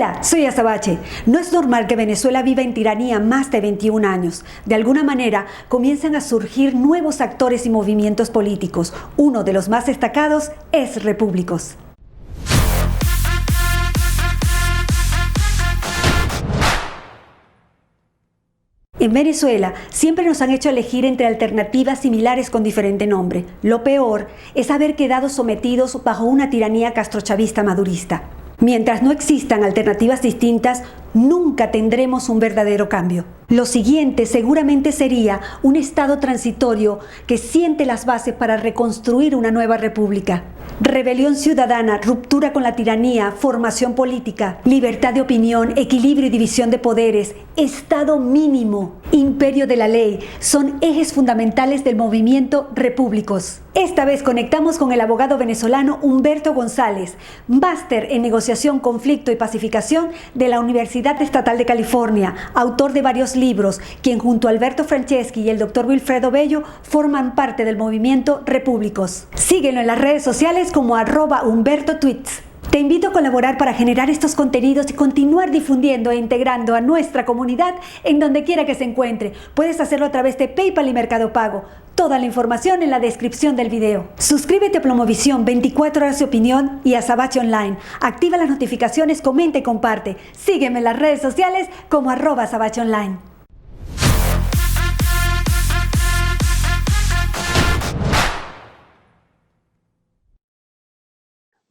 Hola, soy Azabache. No es normal que Venezuela viva en tiranía más de 21 años. De alguna manera, comienzan a surgir nuevos actores y movimientos políticos. Uno de los más destacados es Repúblicos. En Venezuela siempre nos han hecho elegir entre alternativas similares con diferente nombre. Lo peor es haber quedado sometidos bajo una tiranía castrochavista madurista. Mientras no existan alternativas distintas, nunca tendremos un verdadero cambio. Lo siguiente seguramente sería un estado transitorio que siente las bases para reconstruir una nueva república. Rebelión ciudadana, ruptura con la tiranía, formación política, libertad de opinión, equilibrio y división de poderes, estado mínimo, imperio de la ley, son ejes fundamentales del movimiento Repúblicos. Esta vez conectamos con el abogado venezolano Humberto González, máster en negociación, conflicto y pacificación de la Universidad Estatal de California, autor de varios libros, quien junto a Alberto Franceschi y el doctor Wilfredo Bello forman parte del movimiento Repúblicos. Síguelo en las redes sociales como @HumbertoTweets. Te invito a colaborar para generar estos contenidos y continuar difundiendo e integrando a nuestra comunidad en donde quiera que se encuentre. Puedes hacerlo a través de PayPal y Mercado Pago. Toda la información en la descripción del video. Suscríbete a Plomovisión, 24 horas de opinión y a Azabache Online. Activa las notificaciones, comenta y comparte. Sígueme en las redes sociales como @Azabache Online.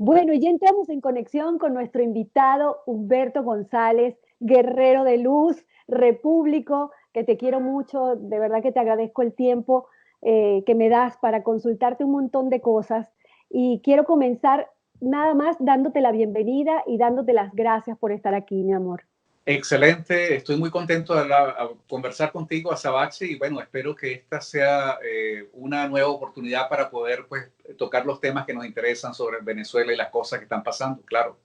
Bueno, y ya entramos en conexión con nuestro invitado Humberto González, guerrero de luz, repúblico, que te quiero mucho, de verdad que te agradezco el tiempo que me das para consultarte un montón de cosas. Y quiero comenzar nada más dándote la bienvenida y dándote las gracias por estar aquí, mi amor. Excelente, estoy muy contento de conversar contigo, Azabache, y bueno, espero que esta sea una nueva oportunidad para poder pues, tocar los temas que nos interesan sobre Venezuela y las cosas que están pasando, claro.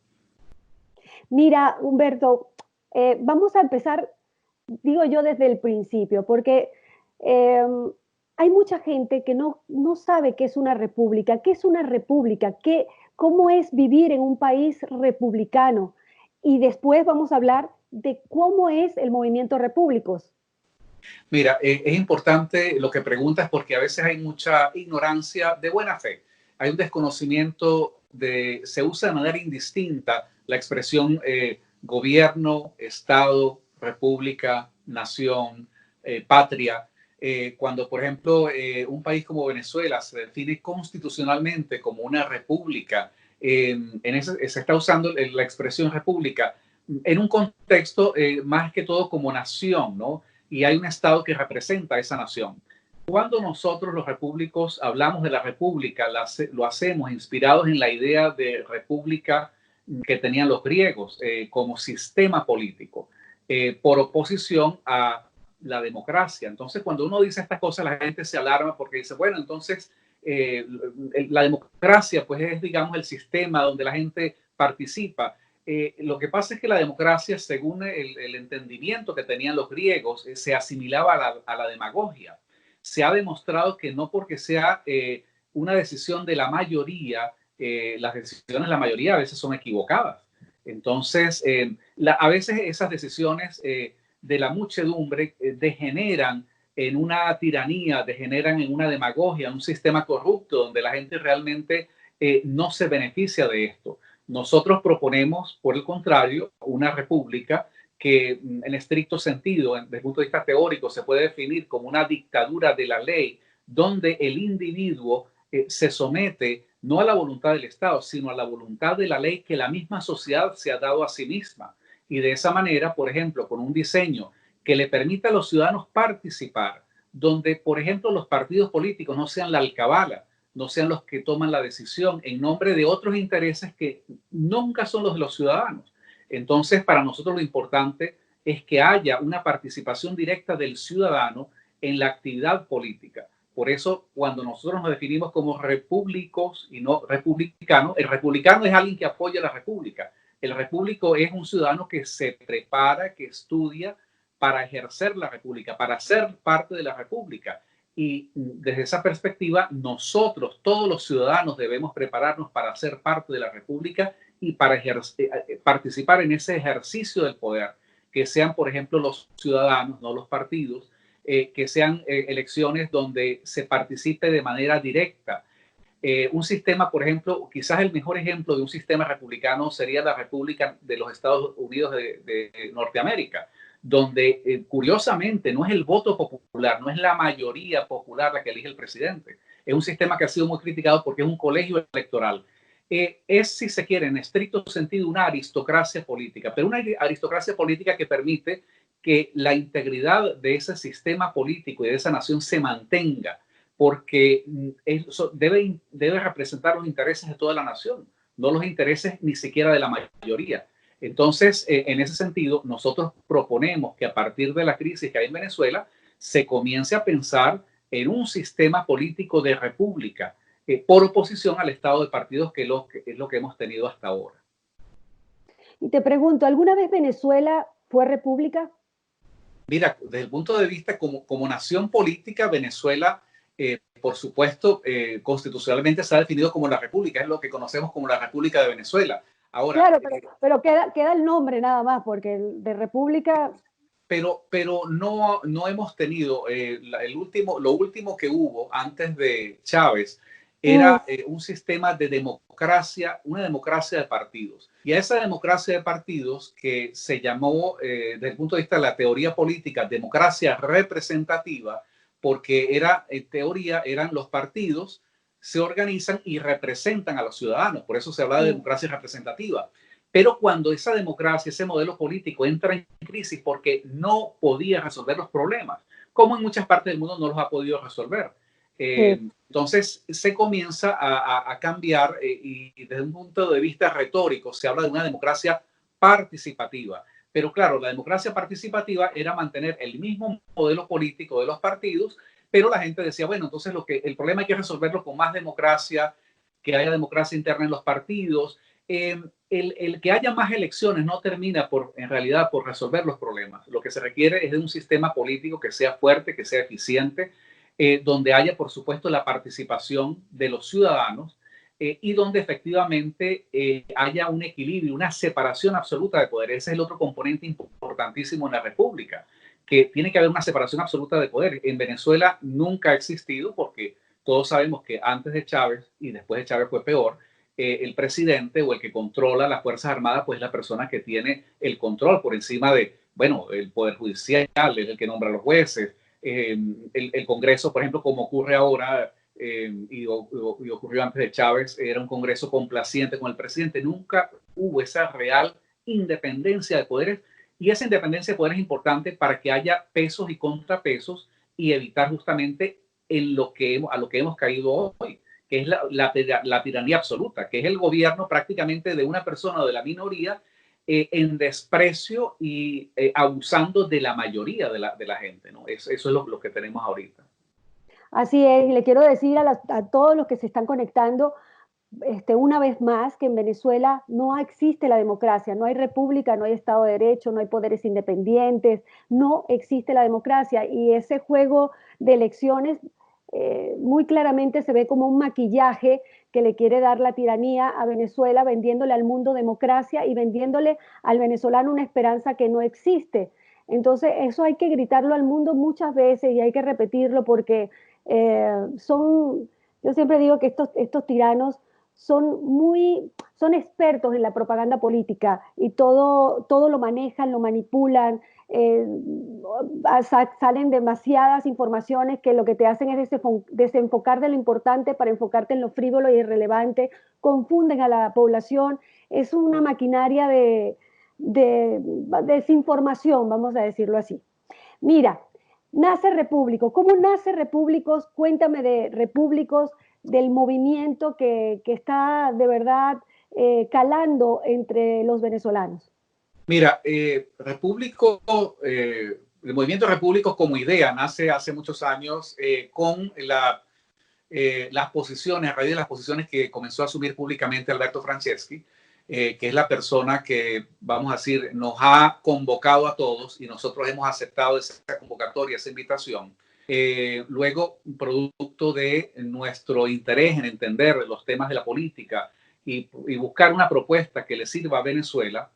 Mira, Humberto, vamos a empezar, digo yo, desde el principio, porque eh, hay mucha gente que no sabe qué es una república, qué es una república, cómo es vivir en un país republicano. Y después vamos a hablar de cómo es el movimiento Repúblicos. Mira, es importante lo que preguntas porque a veces hay mucha ignorancia de buena fe. Hay un desconocimiento se usa de manera indistinta la expresión gobierno, Estado, república, nación, patria. Cuando, por ejemplo, un país como Venezuela se define constitucionalmente como una república, se está usando la expresión república en un contexto más que todo como nación, ¿no? Y hay un Estado que representa a esa nación. Cuando nosotros los repúblicos hablamos de la república, lo hacemos inspirados en la idea de república que tenían los griegos como sistema político, por oposición a la democracia. Entonces, cuando uno dice estas cosas, la gente se alarma porque dice, bueno, entonces la democracia pues es, digamos, el sistema donde la gente participa. Lo que pasa es que la democracia, según el entendimiento que tenían los griegos, se asimilaba a la demagogia. Se ha demostrado que no porque sea una decisión de la mayoría, las decisiones de la mayoría a veces son equivocadas. Entonces, a veces esas decisiones de la muchedumbre degeneran en una tiranía, degeneran en una demagogia, en un sistema corrupto donde la gente realmente no se beneficia de esto. Nosotros proponemos, por el contrario, una república que en estricto sentido, desde el punto de vista teórico, se puede definir como una dictadura de la ley, donde el individuo se somete no a la voluntad del Estado, sino a la voluntad de la ley que la misma sociedad se ha dado a sí misma. Y de esa manera, por ejemplo, con un diseño que le permita a los ciudadanos participar, donde, por ejemplo, los partidos políticos no sean la alcabala, no sean los que toman la decisión en nombre de otros intereses que nunca son los de los ciudadanos. Entonces, para nosotros lo importante es que haya una participación directa del ciudadano en la actividad política. Por eso, cuando nosotros nos definimos como repúblicos y no republicanos, el republicano es alguien que apoya la república. El repúblico es un ciudadano que se prepara, que estudia para ejercer la república, para ser parte de la república. Y desde esa perspectiva, nosotros, todos los ciudadanos, debemos prepararnos para ser parte de la república y para participar en ese ejercicio del poder, que sean, por ejemplo, los ciudadanos, no los partidos, que sean elecciones donde se participe de manera directa. Un sistema, por ejemplo, quizás el mejor ejemplo de un sistema republicano sería la República de los Estados Unidos de Norteamérica, donde curiosamente no es el voto popular, no es la mayoría popular la que elige el presidente. Es un sistema que ha sido muy criticado porque es un colegio electoral. Es, si se quiere, en estricto sentido, una aristocracia política, pero una aristocracia política que permite que la integridad de ese sistema político y de esa nación se mantenga, porque eso debe representar los intereses de toda la nación, no los intereses ni siquiera de la mayoría. Entonces, en ese sentido, nosotros proponemos que a partir de la crisis que hay en Venezuela, se comience a pensar en un sistema político de república, por oposición al estado de partidos, que es lo que hemos tenido hasta ahora. Y te pregunto, ¿alguna vez Venezuela fue república? Mira, desde el punto de vista como nación política, Venezuela, por supuesto, constitucionalmente se ha definido como la república, es lo que conocemos como la República de Venezuela. Ahora, claro, pero queda el nombre nada más, porque de república... Pero no hemos tenido, lo último que hubo antes de Chávez era un sistema de democracia, una democracia de partidos. Y a esa democracia de partidos, que se llamó, desde el punto de vista de la teoría política, democracia representativa, porque en teoría eran los partidos, se organizan y representan a los ciudadanos. Por eso se habla de democracia representativa. Pero cuando esa democracia, ese modelo político entra en crisis porque no podía resolver los problemas, como en muchas partes del mundo no los ha podido resolver. Entonces se comienza a cambiar, y desde un punto de vista retórico se habla de una democracia participativa. Pero claro, la democracia participativa era mantener el mismo modelo político de los partidos, pero la gente decía, bueno, entonces el problema hay que resolverlo con más democracia, que haya democracia interna en los partidos. El que haya más elecciones no termina en realidad por resolver los problemas. Lo que se requiere es de un sistema político que sea fuerte, que sea eficiente, donde haya, por supuesto, la participación de los ciudadanos, y donde efectivamente haya un equilibrio, una separación absoluta de poder. Ese es el otro componente importantísimo en la República, que tiene que haber una separación absoluta de poder. En Venezuela nunca ha existido, porque todos sabemos que antes de Chávez y después de Chávez fue peor. El presidente o el que controla las Fuerzas Armadas, pues es la persona que tiene el control por encima de, bueno, el Poder Judicial, es el que nombra a los jueces, el Congreso, por ejemplo, como ocurre ahora, y ocurrió antes de Chávez, era un Congreso complaciente con el presidente. Nunca hubo esa real independencia de poderes, y esa independencia de poderes es importante para que haya pesos y contrapesos y evitar justamente a lo que hemos caído hoy, que es la tiranía absoluta, que es el gobierno prácticamente de una persona o de la minoría, en desprecio y abusando de la mayoría de la gente, ¿no? Eso es lo que tenemos ahorita. Así es, y le quiero decir a todos los que se están conectando, una vez más, que en Venezuela no existe la democracia, no hay república, no hay Estado de Derecho, no hay poderes independientes, no existe la democracia, y ese juego de elecciones muy claramente se ve como un maquillaje que le quiere dar la tiranía a Venezuela, vendiéndole al mundo democracia y vendiéndole al venezolano una esperanza que no existe. Entonces eso hay que gritarlo al mundo muchas veces y hay que repetirlo, porque yo siempre digo que estos tiranos son expertos en la propaganda política, y todo lo manejan, lo manipulan. Salen demasiadas informaciones que lo que te hacen es desenfocar de lo importante para enfocarte en lo frívolo y irrelevante, confunden a la población. Es una maquinaria de desinformación, vamos a decirlo así. Mira, nace Repúblico. ¿Cómo nace Repúblicos? Cuéntame de Repúblicos, del movimiento que está de verdad calando entre los venezolanos. Mira, el movimiento Repúblicos como idea nace hace muchos años, con las posiciones, a raíz de las posiciones que comenzó a asumir públicamente Alberto Franceschi, que es la persona que, vamos a decir, nos ha convocado a todos, y nosotros hemos aceptado esa convocatoria, esa invitación. Luego, producto de nuestro interés en entender los temas de la política y buscar una propuesta que le sirva a Venezuela,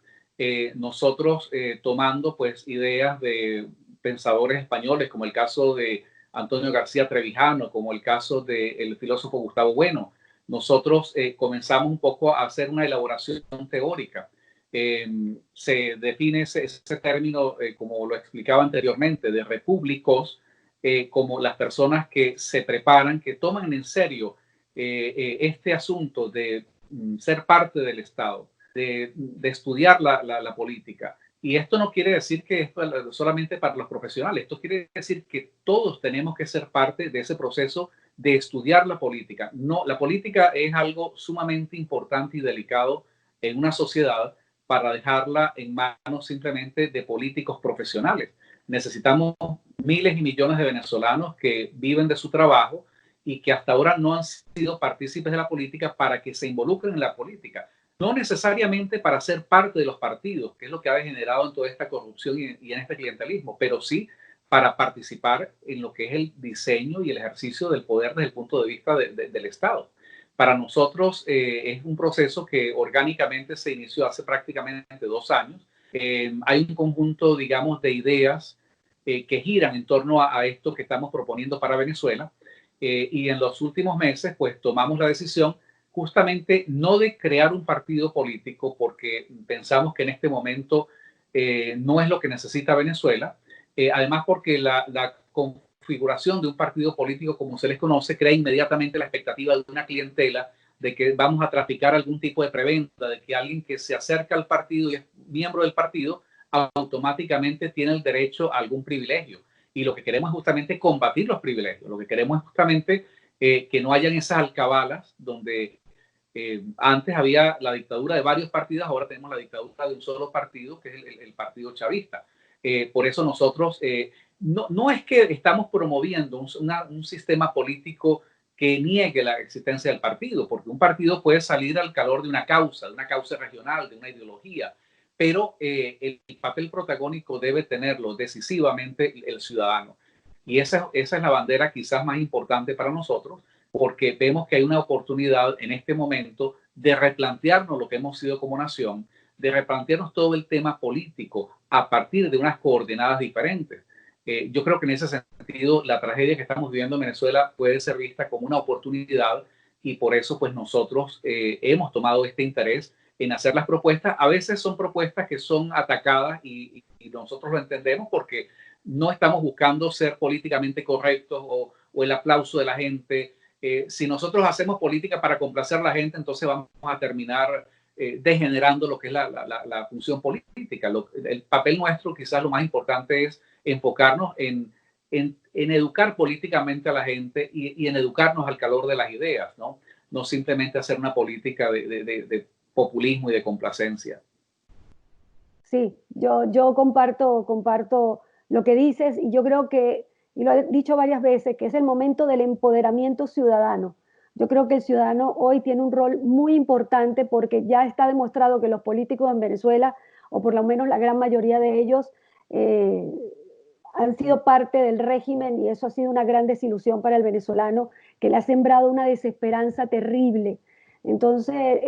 nosotros tomando pues ideas de pensadores españoles, como el caso de Antonio García Trevijano, como el caso del filósofo Gustavo Bueno, nosotros comenzamos un poco a hacer una elaboración teórica. Se define ese término, como lo explicaba anteriormente, de repúblicos, como las personas que se preparan, que toman en serio este asunto de ser parte del Estado, de estudiar la política. Y esto no quiere decir que esto es solamente para los profesionales, esto quiere decir que todos tenemos que ser parte de ese proceso de estudiar la política. No, la política es algo sumamente importante y delicado en una sociedad para dejarla en manos simplemente de políticos profesionales. Necesitamos miles y millones de venezolanos que viven de su trabajo y que hasta ahora no han sido partícipes de la política para que se involucren en la política. No necesariamente para ser parte de los partidos, que es lo que ha generado en toda esta corrupción y en este clientelismo, pero sí para participar en lo que es el diseño y el ejercicio del poder desde el punto de vista del Estado. Para nosotros es un proceso que orgánicamente se inició hace prácticamente 2 años. Hay un conjunto, digamos, de ideas que giran en torno a esto que estamos proponiendo para Venezuela. Y en los últimos meses, pues tomamos la decisión justamente no de crear un partido político, porque pensamos que en este momento no es lo que necesita Venezuela. Además, porque la configuración de un partido político, como se les conoce, crea inmediatamente la expectativa de una clientela, de que vamos a traficar algún tipo de preventa, de que alguien que se acerca al partido y es miembro del partido automáticamente tiene el derecho a algún privilegio. Y lo que queremos es justamente combatir los privilegios. Lo que queremos es justamente que no hayan esas alcabalas donde antes había la dictadura de varios partidos, ahora tenemos la dictadura de un solo partido, que es el partido chavista. Por eso nosotros no es que estamos promoviendo un sistema político que niegue la existencia del partido, porque un partido puede salir al calor de una causa regional, de una ideología, pero el papel protagónico debe tenerlo decisivamente el ciudadano. Y esa es la bandera quizás más importante para nosotros, porque vemos que hay una oportunidad en este momento de replantearnos lo que hemos sido como nación, de replantearnos todo el tema político a partir de unas coordenadas diferentes. Yo creo que en ese sentido la tragedia que estamos viviendo en Venezuela puede ser vista como una oportunidad y por eso pues nosotros hemos tomado este interés en hacer las propuestas. A veces son propuestas que son atacadas y nosotros lo entendemos porque no estamos buscando ser políticamente correctos o el aplauso de la gente. Si nosotros hacemos política para complacer a la gente, entonces vamos a terminar degenerando lo que es la función política. El papel nuestro, quizás lo más importante es enfocarnos en educar políticamente a la gente y en educarnos al calor de las ideas, ¿no? No simplemente hacer una política de populismo y de complacencia. Sí, yo comparto lo que dices y yo creo que, y lo he dicho varias veces, que es el momento del empoderamiento ciudadano. Yo creo que el ciudadano hoy tiene un rol muy importante porque ya está demostrado que los políticos en Venezuela, o por lo menos la gran mayoría de ellos, eh, han sido parte del régimen y eso ha sido una gran desilusión para el venezolano que le ha sembrado una desesperanza terrible. Entonces,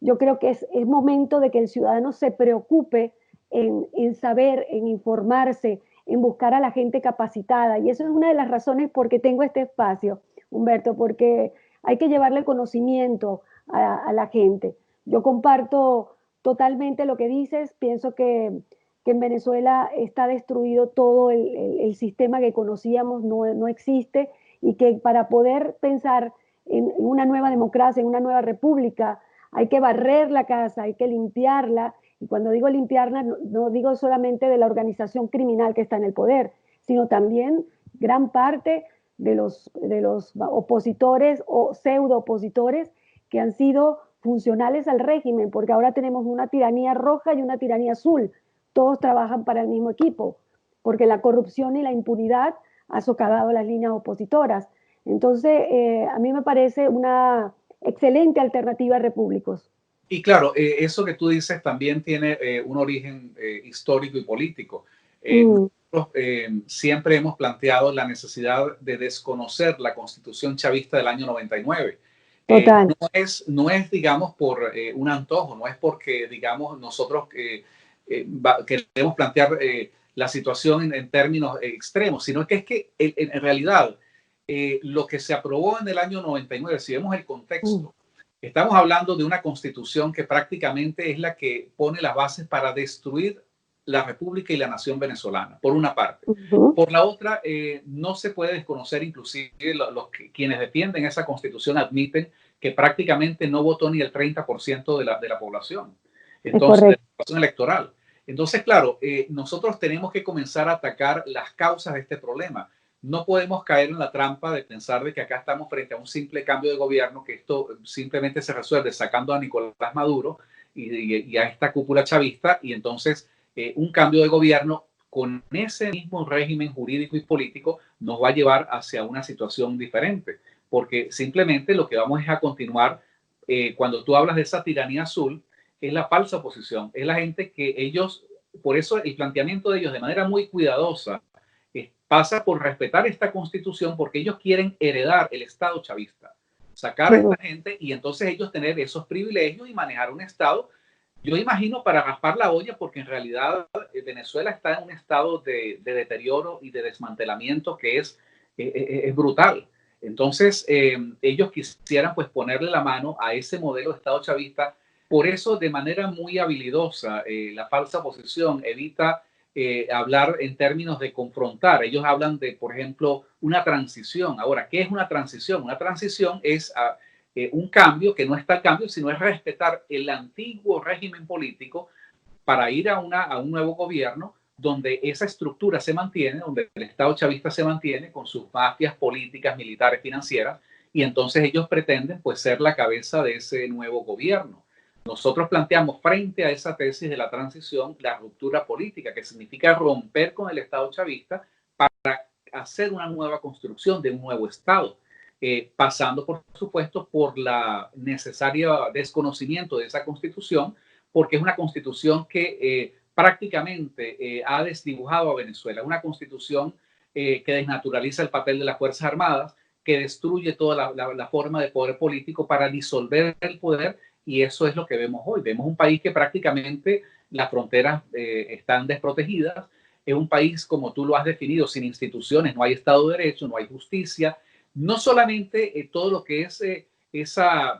yo creo que es momento de que el ciudadano se preocupe en saber, en informarse, en buscar a la gente capacitada. Y eso es una de las razones por qué tengo este espacio, Humberto, porque hay que llevarle conocimiento a la gente. Yo comparto totalmente lo que dices, pienso que en Venezuela está destruido todo el sistema que conocíamos, no existe, y que para poder pensar en una nueva democracia, en una nueva república, hay que barrer la casa, hay que limpiarla, y cuando digo limpiarla, no digo solamente de la organización criminal que está en el poder, sino también gran parte de los opositores o pseudo opositores que han sido funcionales al régimen, porque ahora tenemos una tiranía roja y una tiranía azul. Todos trabajan para el mismo equipo, porque la corrupción y la impunidad ha socavado las líneas opositoras. Entonces, a mí me parece una excelente alternativa a repúblicos. Y claro, eso que tú dices también tiene un origen histórico y político. Nosotros siempre hemos planteado la necesidad de desconocer la Constitución chavista del año 99. Total. No es, digamos, por un antojo, no es porque, digamos, nosotros queremos plantear la situación en términos extremos, sino que es que en realidad lo que se aprobó en el año 99, si vemos el contexto, estamos hablando de una constitución que prácticamente es la que pone las bases para destruir la República y la nación venezolana, por una parte. Por la otra, no se puede desconocer, inclusive quienes defienden esa constitución admiten que prácticamente no votó ni el 30% de la población, entonces, de la población electoral. Entonces, claro, nosotros tenemos que comenzar a atacar las causas de este problema. No podemos caer en la trampa de pensar de que acá estamos frente a un simple cambio de gobierno, que esto simplemente se resuelve sacando a Nicolás Maduro y a esta cúpula chavista, y entonces un cambio de gobierno con ese mismo régimen jurídico y político nos va a llevar hacia una situación diferente, porque simplemente lo que vamos es a continuar, cuando tú hablas de esa tiranía azul, es la falsa oposición, es la gente que ellos, por eso el planteamiento de ellos de manera muy cuidadosa pasa por respetar esta constitución, porque ellos quieren heredar el Estado chavista, sacar a esta gente y entonces ellos tener esos privilegios y manejar un Estado, yo imagino, para raspar la olla, porque en realidad Venezuela está en un estado de deterioro y de desmantelamiento que es brutal. Entonces, ellos quisieran pues ponerle la mano a ese modelo de Estado chavista. Por eso, de manera muy habilidosa, la falsa oposición evita hablar en términos de confrontar. Ellos hablan de, por ejemplo, una transición. Ahora, ¿qué es una transición? Una transición es un cambio que no está el cambio, sino es respetar el antiguo régimen político para ir a un nuevo gobierno donde esa estructura se mantiene, donde el Estado chavista se mantiene con sus mafias políticas, militares, financieras, y entonces ellos pretenden pues ser la cabeza de ese nuevo gobierno. Nosotros planteamos frente a esa tesis de la transición la ruptura política, que significa romper con el Estado chavista para hacer una nueva construcción de un nuevo Estado, pasando, por supuesto, por la necesaria desconocimiento de esa constitución, porque es una constitución que prácticamente ha desdibujado a Venezuela, una constitución que desnaturaliza el papel de las Fuerzas Armadas, que destruye toda la forma de poder político para disolver el poder, y eso es lo que vemos hoy. Vemos un país que prácticamente las fronteras están desprotegidas, es un país, como tú lo has definido, sin instituciones, no hay Estado de Derecho, no hay justicia, no solamente todo lo que es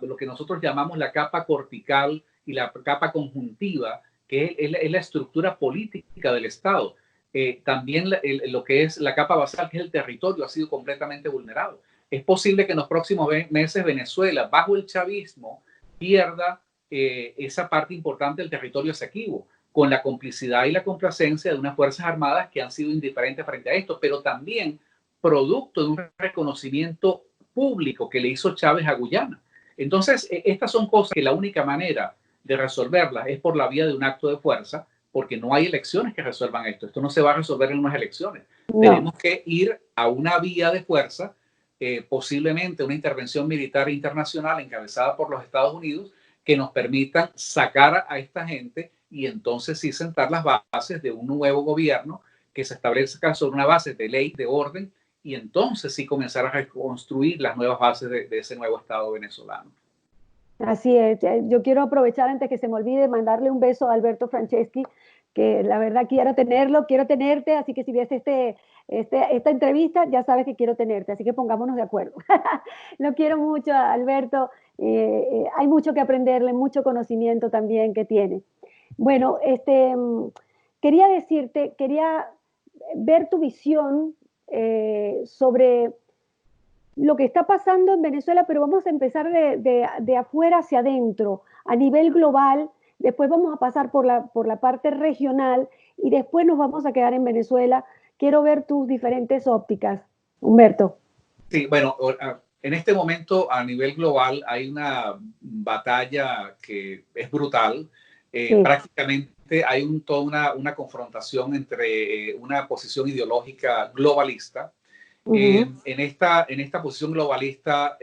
lo que nosotros llamamos la capa cortical y la capa conjuntiva, que es la estructura política del Estado. También lo que es la capa basal, que es el territorio, ha sido completamente vulnerado. Es posible que en los próximos meses Venezuela, bajo el chavismo, pierda esa parte importante del territorio Esequibo, con la complicidad y la complacencia de unas Fuerzas Armadas que han sido indiferentes frente a esto, pero también producto de un reconocimiento público que le hizo Chávez a Guyana. Entonces, estas son cosas que la única manera de resolverlas es por la vía de un acto de fuerza, porque no hay elecciones que resuelvan esto. Esto no se va a resolver en unas elecciones. No. Tenemos que ir a una vía de fuerza, posiblemente una intervención militar internacional encabezada por los Estados Unidos, que nos permitan sacar a esta gente y entonces sí sentar las bases de un nuevo gobierno que se establezca sobre una base de ley, de orden, y entonces sí comenzar a reconstruir las nuevas bases de ese nuevo Estado venezolano. Así es. Yo quiero aprovechar, antes que se me olvide, mandarle un beso a Alberto Franceschi, que la verdad quiero tenerte, así que si ves esta entrevista, ya sabes que quiero tenerte, así que pongámonos de acuerdo. Lo quiero mucho, Alberto. Hay mucho que aprenderle, mucho conocimiento también que tiene. Bueno, quería ver tu visión sobre lo que está pasando en Venezuela, pero vamos a empezar de afuera hacia adentro, a nivel global. Después vamos a pasar por la parte regional y después nos vamos a quedar en Venezuela. Quiero ver tus diferentes ópticas, Humberto. Sí, bueno, en este momento a nivel global hay una batalla que es brutal. Sí. Prácticamente hay toda una confrontación entre una posición ideológica globalista. En esta posición globalista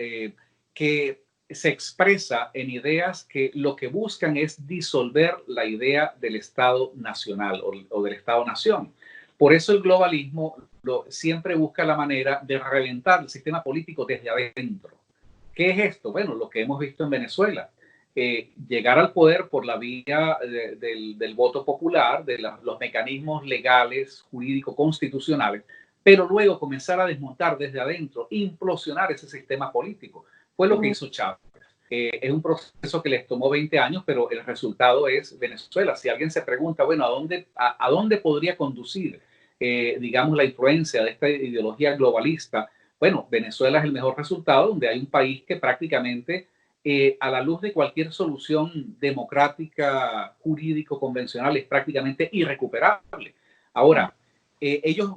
que se expresa en ideas que lo que buscan es disolver la idea del Estado nacional o del Estado-nación. Por eso el globalismo siempre busca la manera de reventar el sistema político desde adentro, ¿Qué es esto? Bueno, lo que hemos visto en Venezuela. Llegar al poder por la vía del voto popular, de los mecanismos legales, jurídicos, constitucionales, pero luego comenzar a desmontar desde adentro, implosionar ese sistema político. Fue lo que hizo Chávez. Es un proceso que les tomó 20 años, pero el resultado es Venezuela. Si alguien se pregunta, bueno, ¿a dónde podría conducir, digamos, la influencia de esta ideología globalista? Bueno, Venezuela es el mejor resultado, donde hay un país que prácticamente, a la luz de cualquier solución democrática, jurídico, convencional, es prácticamente irrecuperable. Ahora, ellos,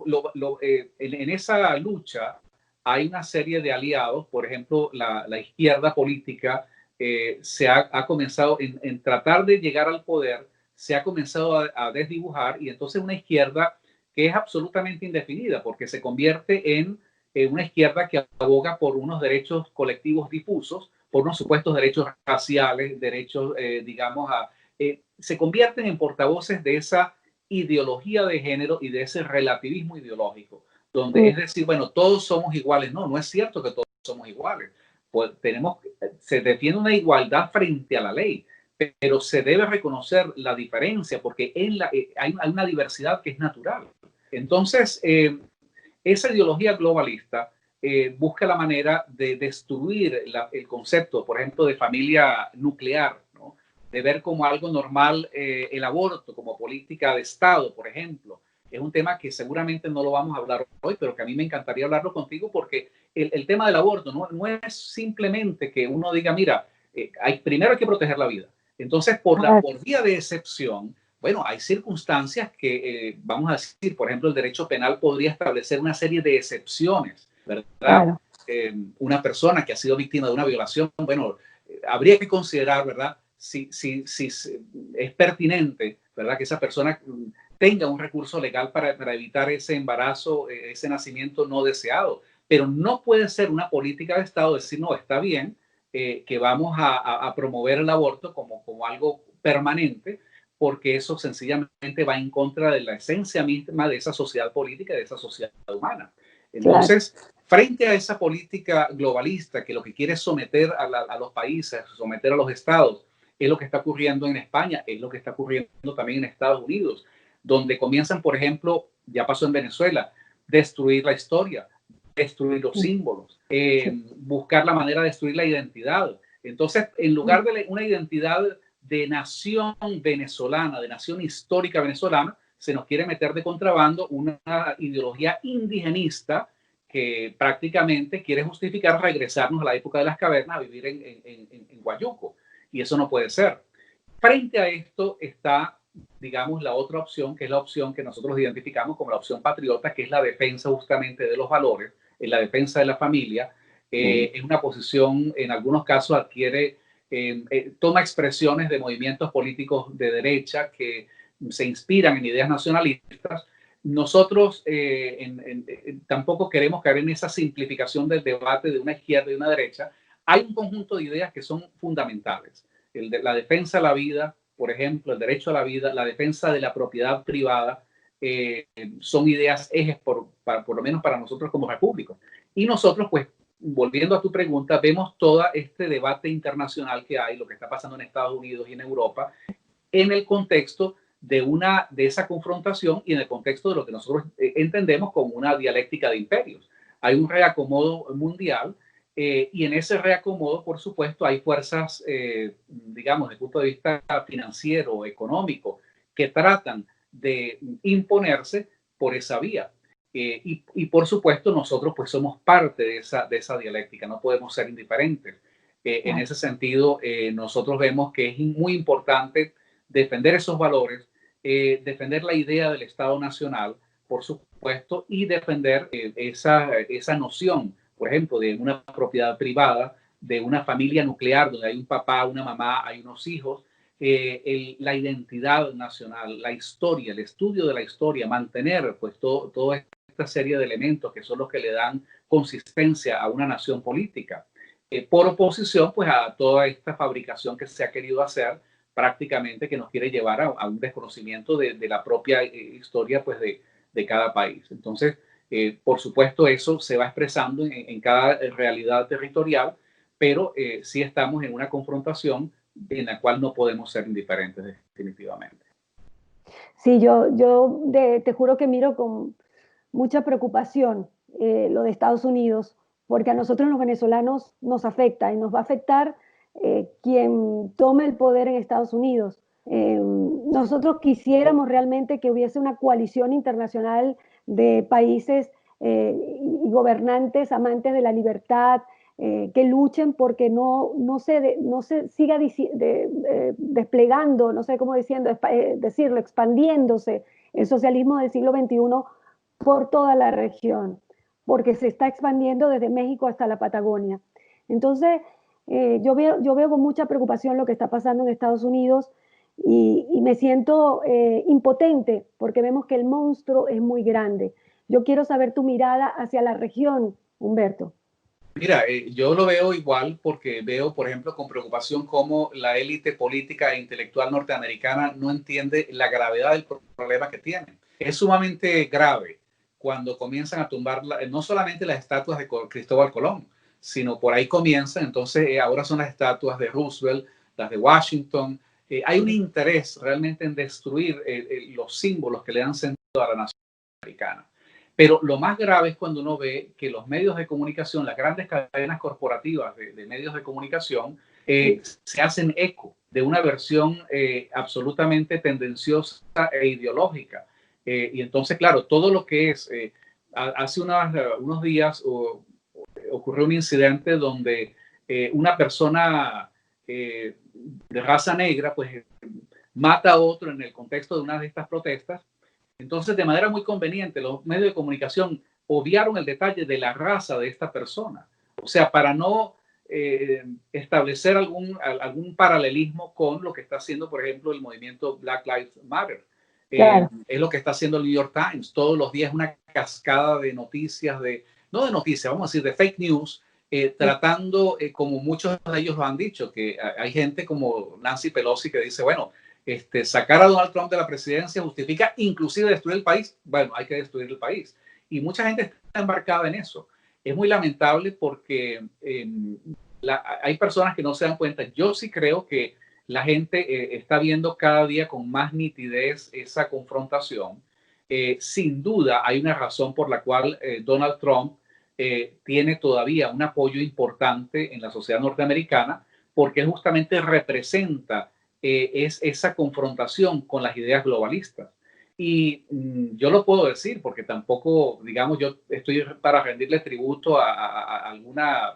en esa lucha, hay una serie de aliados, por ejemplo, la izquierda política se ha comenzado en tratar de llegar al poder, se ha comenzado a desdibujar, y entonces una izquierda que es absolutamente indefinida, porque se convierte en una izquierda que aboga por unos derechos colectivos difusos, por unos supuestos derechos raciales, derechos, se convierten en portavoces de esa ideología de género y de ese relativismo ideológico, donde es decir, bueno, todos somos iguales. No, no es cierto que todos somos iguales. Pues se defiende una igualdad frente a la ley, pero se debe reconocer la diferencia porque hay una diversidad que es natural. Entonces, esa ideología globalista busca la manera de destruir el concepto, por ejemplo, de familia nuclear, ¿no? De ver como algo normal el aborto, como política de Estado, por ejemplo. Es un tema que seguramente no lo vamos a hablar hoy, pero que a mí me encantaría hablarlo contigo porque el tema del aborto no es simplemente que uno diga, mira, primero hay que proteger la vida. Entonces, por vía de excepción, bueno, hay circunstancias que, vamos a decir, por ejemplo, el derecho penal podría establecer una serie de excepciones, ¿verdad? Claro. Una persona que ha sido víctima de una violación, bueno, habría que considerar, ¿verdad? Si es pertinente, ¿verdad? Que esa persona tenga un recurso legal para evitar ese embarazo, ese nacimiento no deseado. Pero no puede ser una política de Estado decir, no, está bien que vamos a promover el aborto como algo permanente, porque eso sencillamente va en contra de la esencia misma de esa sociedad política y de esa sociedad humana. Entonces, frente a esa política globalista que lo que quiere es someter a los países, someter a los estados, es lo que está ocurriendo en España, es lo que está ocurriendo también en Estados Unidos, donde comienzan, por ejemplo, ya pasó en Venezuela, destruir la historia, destruir los símbolos, buscar la manera de destruir la identidad. Entonces, en lugar de una identidad de nación venezolana, de nación histórica venezolana, se nos quiere meter de contrabando una ideología indigenista que prácticamente quiere justificar regresarnos a la época de las cavernas a vivir en Guayuco. Y eso no puede ser. Frente a esto está, digamos, la otra opción, que es la opción que nosotros identificamos como la opción patriota, que es la defensa justamente de los valores, la defensa de la familia. Es una posición, en algunos casos adquiere toma expresiones de movimientos políticos de derecha que se inspiran en ideas nacionalistas. Nosotros tampoco queremos caer en esa simplificación del debate de una izquierda y una derecha. Hay un conjunto de ideas que son fundamentales. La defensa a la vida, por ejemplo, el derecho a la vida, la defensa de la propiedad privada, son ideas ejes por lo menos para nosotros como repúblicos. Y nosotros, pues, volviendo a tu pregunta, vemos todo este debate internacional que hay, lo que está pasando en Estados Unidos y en Europa, en el contexto de esa confrontación y en el contexto de lo que nosotros entendemos como una dialéctica de imperios. Hay un reacomodo mundial y en ese reacomodo, por supuesto, hay fuerzas, digamos, desde el punto de vista financiero, económico, que tratan de imponerse por esa vía. Y por supuesto nosotros pues somos parte de esa dialéctica, no podemos ser indiferentes. En ese sentido, nosotros vemos que es muy importante defender esos valores, defender la idea del Estado Nacional, por supuesto, y defender esa noción, por ejemplo, de una propiedad privada, de una familia nuclear donde hay un papá, una mamá, hay unos hijos, la identidad nacional, la historia, el estudio de la historia, mantener pues todo esta serie de elementos que son los que le dan consistencia a una nación política, por oposición pues a toda esta fabricación que se ha querido hacer prácticamente, que nos quiere llevar a un desconocimiento de la propia historia pues de cada país. Entonces, por supuesto, eso se va expresando en cada realidad territorial, pero sí estamos en una confrontación en la cual no podemos ser indiferentes definitivamente. Sí, te juro que miro con mucha preocupación lo de Estados Unidos, porque a nosotros los venezolanos nos afecta y nos va a afectar quien tome el poder en Estados Unidos. Nosotros quisiéramos realmente que hubiese una coalición internacional de países y gobernantes amantes de la libertad, que luchen porque no se siga desplegando, no sé cómo decirlo, expandiéndose el socialismo del siglo XXI por toda la región, porque se está expandiendo desde México hasta la Patagonia. Entonces, yo veo con mucha preocupación lo que está pasando en Estados Unidos y me siento impotente porque vemos que el monstruo es muy grande. Yo quiero saber tu mirada hacia la región, Humberto. Mira, yo lo veo igual porque veo, por ejemplo, con preocupación cómo la élite política e intelectual norteamericana no entiende la gravedad del problema que tienen. Es sumamente grave cuando comienzan a tumbar no solamente las estatuas de Cristóbal Colón, sino por ahí comienzan, entonces ahora son las estatuas de Roosevelt, las de Washington. Hay un interés realmente en destruir los símbolos que le dan sentido a la nación americana. Pero lo más grave es cuando uno ve que los medios de comunicación, las grandes cadenas corporativas de medios de comunicación, se hacen eco de una versión absolutamente tendenciosa e ideológica. Y entonces, claro, todo lo que es, hace unos días ocurrió un incidente donde una persona de raza negra, pues mata a otro en el contexto de una de estas protestas. Entonces, de manera muy conveniente, los medios de comunicación obviaron el detalle de la raza de esta persona. O sea, para no establecer algún paralelismo con lo que está haciendo, por ejemplo, el movimiento Black Lives Matter. Claro. Es lo que está haciendo el New York Times. Todos los días una cascada de noticias, no de noticias, vamos a decir, de fake news, tratando, como muchos de ellos lo han dicho, que hay gente como Nancy Pelosi que dice, bueno, sacar a Donald Trump de la presidencia justifica inclusive destruir el país. Bueno, hay que destruir el país. Y mucha gente está embarcada en eso. Es muy lamentable porque hay personas que no se dan cuenta. Yo sí creo que la gente está viendo cada día con más nitidez esa confrontación. Sin duda hay una razón por la cual Donald Trump tiene todavía un apoyo importante en la sociedad norteamericana, porque justamente representa es esa confrontación con las ideas globalistas. Y yo lo puedo decir porque tampoco, digamos, yo estoy para rendirle tributo a alguna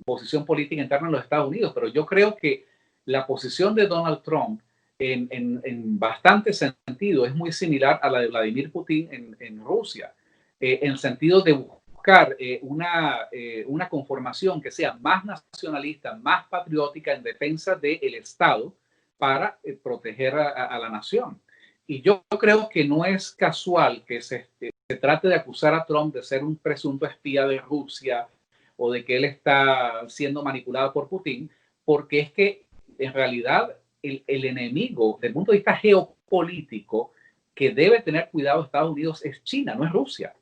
posición política interna en los Estados Unidos, pero yo creo que la posición de Donald Trump en bastante sentido es muy similar a la de Vladimir Putin en Rusia, en el sentido de buscar una conformación que sea más nacionalista, más patriótica en defensa del Estado para proteger a la nación. Y yo creo que no es casual que se trate de acusar a Trump de ser un presunto espía de Rusia o de que él está siendo manipulado por Putin, porque es que en realidad el enemigo, desde el punto de vista geopolítico, que debe tener cuidado Estados Unidos es China, no es Rusia.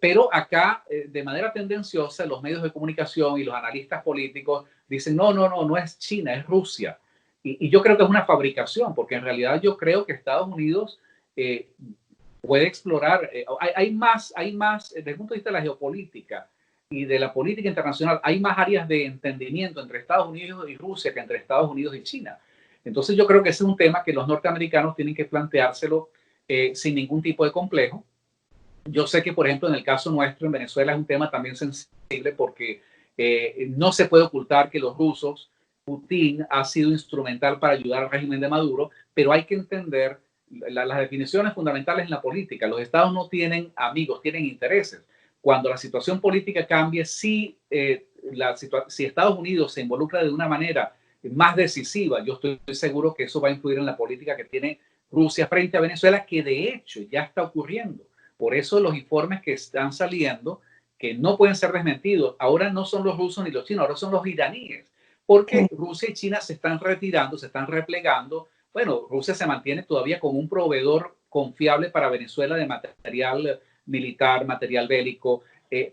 Pero acá, de manera tendenciosa, los medios de comunicación y los analistas políticos dicen, no es China, es Rusia. Y yo creo que es una fabricación, porque en realidad yo creo que Estados Unidos puede explorar, hay más, desde el punto de vista de la geopolítica y de la política internacional, hay más áreas de entendimiento entre Estados Unidos y Rusia que entre Estados Unidos y China. Entonces yo creo que ese es un tema que los norteamericanos tienen que planteárselo sin ningún tipo de complejo. Yo sé que, por ejemplo, en el caso nuestro en Venezuela es un tema también sensible porque no se puede ocultar que los rusos, Putin ha sido instrumental para ayudar al régimen de Maduro, pero hay que entender las definiciones fundamentales en la política. Los estados no tienen amigos, tienen intereses. Cuando la situación política cambie, si Estados Unidos se involucra de una manera más decisiva, yo estoy seguro que eso va a influir en la política que tiene Rusia frente a Venezuela, que de hecho ya está ocurriendo. Por eso los informes que están saliendo, que no pueden ser desmentidos, ahora no son los rusos ni los chinos, ahora son los iraníes, porque Rusia y China se están retirando, se están replegando. Bueno, Rusia se mantiene todavía como un proveedor confiable para Venezuela de material militar, material bélico.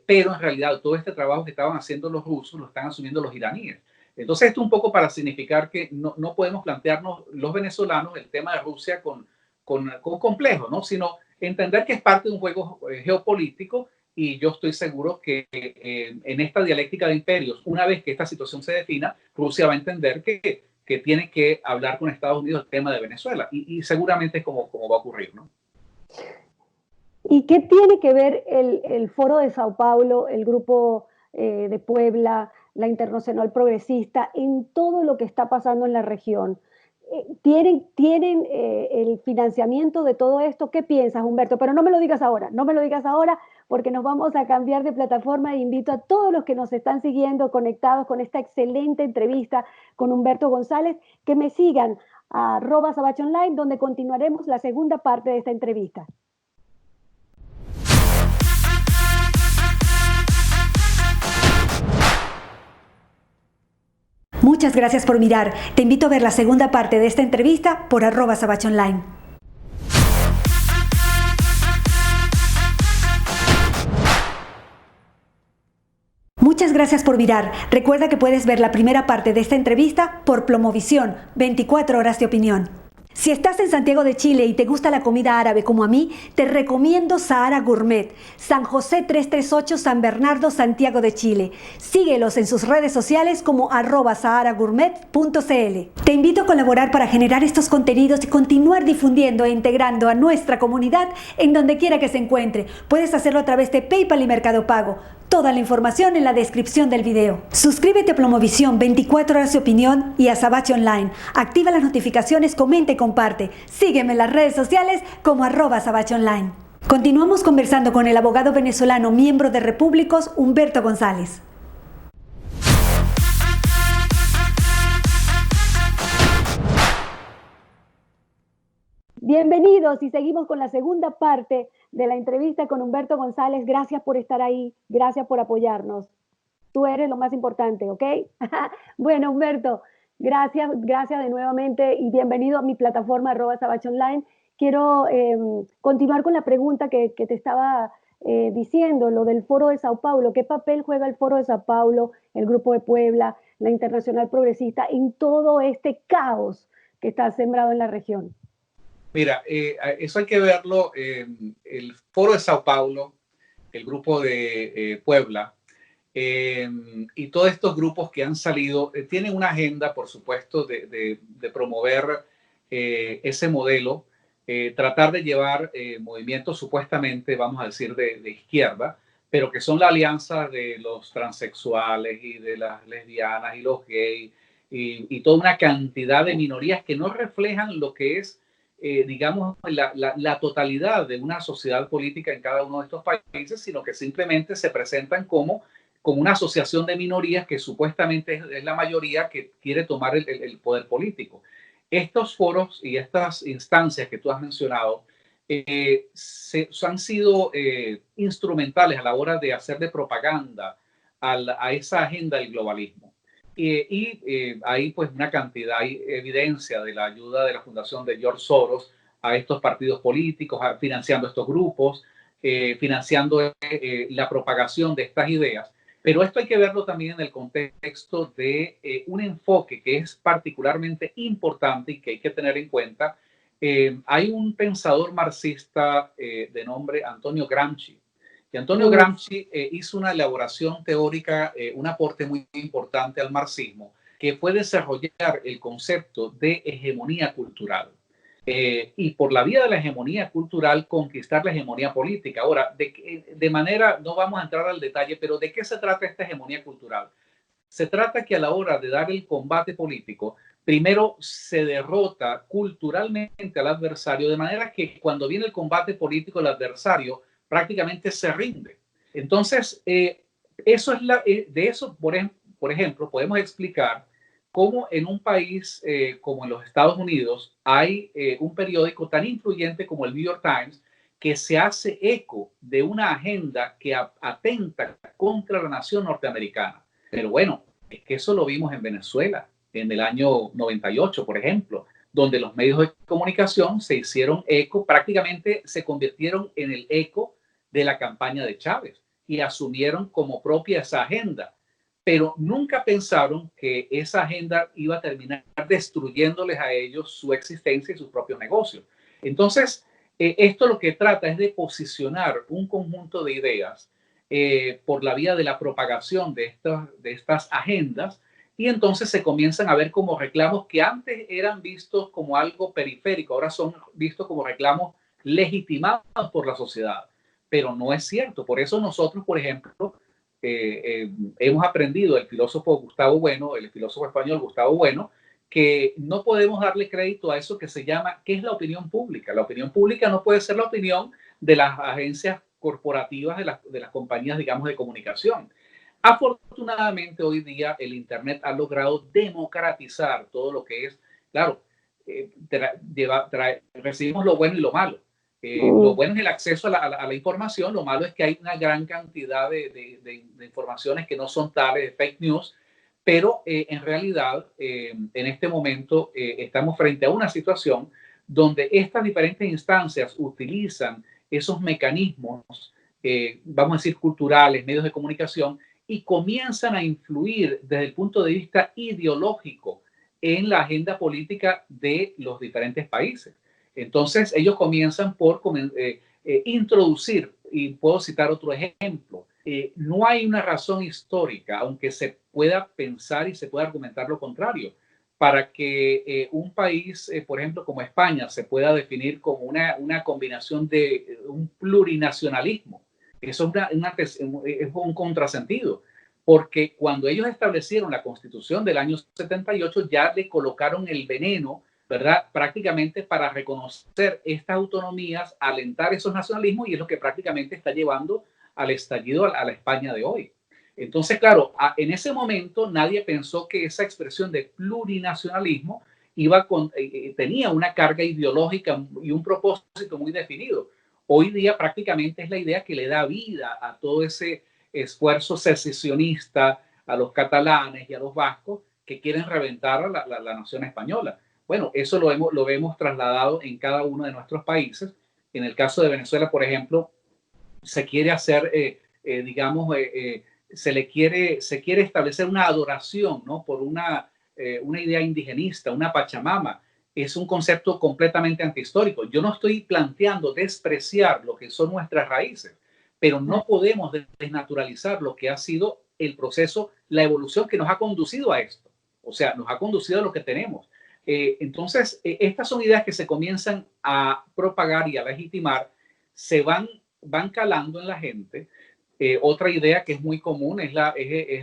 pero en realidad todo este trabajo que estaban haciendo los rusos lo están asumiendo los iraníes. Entonces, esto un poco para significar que no podemos plantearnos los venezolanos el tema de Rusia con complejo, ¿no? Sino entender que es parte de un juego geopolítico, y yo estoy seguro que en esta dialéctica de imperios, una vez que esta situación se defina, Rusia va a entender que tiene que hablar con Estados Unidos el tema de Venezuela, y seguramente es como va a ocurrir, ¿no? ¿Y qué tiene que ver el Foro de Sao Paulo, el Grupo de Puebla, la Internacional Progresista, en todo lo que está pasando en la región? ¿Tienen el financiamiento de todo esto? ¿Qué piensas, Humberto? Pero no me lo digas ahora, no me lo digas ahora, porque nos vamos a cambiar de plataforma e invito a todos los que nos están siguiendo, conectados con esta excelente entrevista con Humberto González, que me sigan a @sabachonline, donde continuaremos la segunda parte de esta entrevista. Muchas gracias por mirar. Te invito a ver la segunda parte de esta entrevista por @sabachonline. Muchas gracias por mirar. Recuerda que puedes ver la primera parte de esta entrevista por Plomovisión, 24 horas de opinión. Si estás en Santiago de Chile y te gusta la comida árabe como a mí, te recomiendo Sahara Gourmet, San José 338, San Bernardo, Santiago de Chile. Síguelos en sus redes sociales como @saharagourmet.cl. Te invito a colaborar para generar estos contenidos y continuar difundiendo e integrando a nuestra comunidad en donde quiera que se encuentre. Puedes hacerlo a través de PayPal y Mercado Pago. Toda la información en la descripción del video. Suscríbete a Plomovisión, 24 horas de opinión, y a Sabache Online. Activa las notificaciones, comenta y comparte. Sígueme en las redes sociales como @Sabache Online. Continuamos conversando con el abogado venezolano, miembro de Repúblicos, Humberto González. Bienvenidos, y seguimos con la segunda parte de la entrevista con Humberto González. Gracias por estar ahí, gracias por apoyarnos. Tú eres lo más importante, ¿ok? Bueno, Humberto, gracias de nuevamente y bienvenido a mi plataforma @Sabache Online. Quiero continuar con la pregunta que te estaba diciendo, lo del Foro de Sao Paulo. ¿Qué papel juega el Foro de Sao Paulo, el Grupo de Puebla, la Internacional Progresista en todo este caos que está sembrado en la región? Mira, eso hay que verlo. El Foro de Sao Paulo, el Grupo de Puebla, y todos estos grupos que han salido tienen una agenda, por supuesto, de promover ese modelo, tratar de llevar movimientos supuestamente, vamos a decir, de izquierda, pero que son la alianza de los transexuales y de las lesbianas y los gays y toda una cantidad de minorías que no reflejan lo que es, digamos, la totalidad de una sociedad política en cada uno de estos países, sino que simplemente se presentan como una asociación de minorías que supuestamente es la mayoría que quiere tomar el poder político. Estos foros y estas instancias que tú has mencionado han sido instrumentales a la hora de hacer de propaganda a esa agenda del globalismo. Hay pues una cantidad, hay evidencia de la ayuda de la fundación de George Soros a estos partidos políticos, financiando estos grupos, financiando la propagación de estas ideas. Pero esto hay que verlo también en el contexto de un enfoque que es particularmente importante y que hay que tener en cuenta. Hay un pensador marxista de nombre Antonio Gramsci. Y Antonio Gramsci hizo una elaboración teórica, un aporte muy importante al marxismo, que fue desarrollar el concepto de hegemonía cultural. Y por la vía de la hegemonía cultural conquistar la hegemonía política. Ahora, de manera, no vamos a entrar al detalle, pero ¿de qué se trata esta hegemonía cultural? Se trata que a la hora de dar el combate político, primero se derrota culturalmente al adversario, de manera que cuando viene el combate político, el adversario prácticamente se rinde. Entonces, de eso, por ejemplo, podemos explicar cómo en un país como en los Estados Unidos hay un periódico tan influyente como el New York Times que se hace eco de una agenda que atenta contra la nación norteamericana. Pero bueno, es que eso lo vimos en Venezuela en el año 98, por ejemplo, donde los medios de comunicación se hicieron eco, prácticamente se convirtieron en el eco de la campaña de Chávez. y asumieron como propia esa agenda, pero nunca pensaron que esa agenda iba a terminar destruyéndoles a ellos su existencia y sus propios negocios. Entonces, esto lo que trata es de posicionar un conjunto de ideas por la vía de la propagación de estas agendas, y entonces se comienzan a ver como reclamos que antes eran vistos como algo periférico, ahora son vistos como reclamos legitimados por la sociedad. Pero no es cierto. Por eso nosotros, por ejemplo, hemos aprendido del filósofo Gustavo Bueno, el filósofo español Gustavo Bueno, que no podemos darle crédito a eso que se llama, ¿qué es la opinión pública? La opinión pública no puede ser la opinión de las agencias corporativas de las compañías, digamos, de comunicación. Afortunadamente, hoy día el Internet ha logrado democratizar todo lo que es, claro, recibimos lo bueno y lo malo. Lo bueno es el acceso a la información, lo malo es que hay una gran cantidad de informaciones que no son tales, de fake news, pero en realidad en este momento estamos frente a una situación donde estas diferentes instancias utilizan esos mecanismos, vamos a decir, culturales, medios de comunicación, y comienzan a influir desde el punto de vista ideológico en la agenda política de los diferentes países. Entonces, ellos comienzan por introducir, y puedo citar otro ejemplo, no hay una razón histórica, aunque se pueda pensar y se pueda argumentar lo contrario, para que un país, por ejemplo, como España, se pueda definir como una combinación de un plurinacionalismo. Eso es un contrasentido, porque cuando ellos establecieron la Constitución del año 78, ya le colocaron el veneno, ¿verdad? Prácticamente para reconocer estas autonomías, alentar esos nacionalismos, y es lo que prácticamente está llevando al estallido a la España de hoy. Entonces, claro, en ese momento nadie pensó que esa expresión de plurinacionalismo tenía una carga ideológica y un propósito muy definido. Hoy día prácticamente es la idea que le da vida a todo ese esfuerzo secesionista, a los catalanes y a los vascos que quieren reventar a la nación española. Bueno, eso lo vemos trasladado en cada uno de nuestros países. En el caso de Venezuela, por ejemplo, se quiere hacer, digamos, se quiere establecer una adoración, ¿no? Por una idea indigenista, una Pachamama. Es un concepto completamente antihistórico. Yo no estoy planteando despreciar lo que son nuestras raíces, pero no podemos desnaturalizar lo que ha sido el proceso, la evolución que nos ha conducido a esto. O sea, nos ha conducido a lo que tenemos. Entonces, estas son ideas que se comienzan a propagar y a legitimar, se van calando en la gente. Otra idea que es muy común es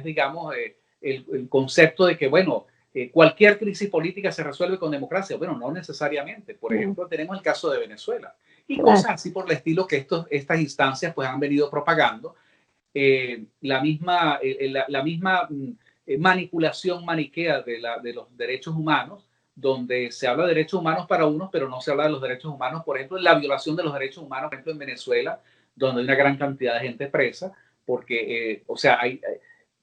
digamos, el concepto de que, bueno, cualquier crisis política se resuelve con democracia. Bueno, no necesariamente. Por ejemplo, tenemos el caso de Venezuela y cosas así por el estilo que estas instancias pues han venido propagando. La misma manipulación maniquea de los derechos humanos, donde se habla de derechos humanos para unos, pero no se habla de los derechos humanos, por ejemplo, la violación de los derechos humanos, por ejemplo, en Venezuela, donde hay una gran cantidad de gente presa, porque, o sea,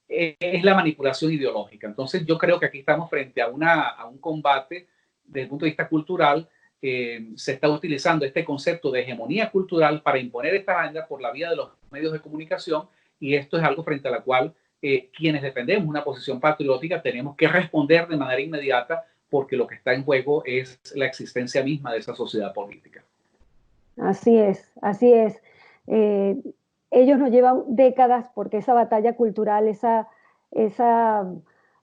es la manipulación ideológica. Entonces, yo creo que aquí estamos frente a un combate desde el punto de vista cultural. Se está utilizando este concepto de hegemonía cultural para imponer esta agenda por la vía de los medios de comunicación, y esto es algo frente a la cual quienes defendemos una posición patriótica tenemos que responder de manera inmediata, porque lo que está en juego es la existencia misma de esa sociedad política. Así es, así es. Ellos nos llevan décadas porque esa batalla cultural, esa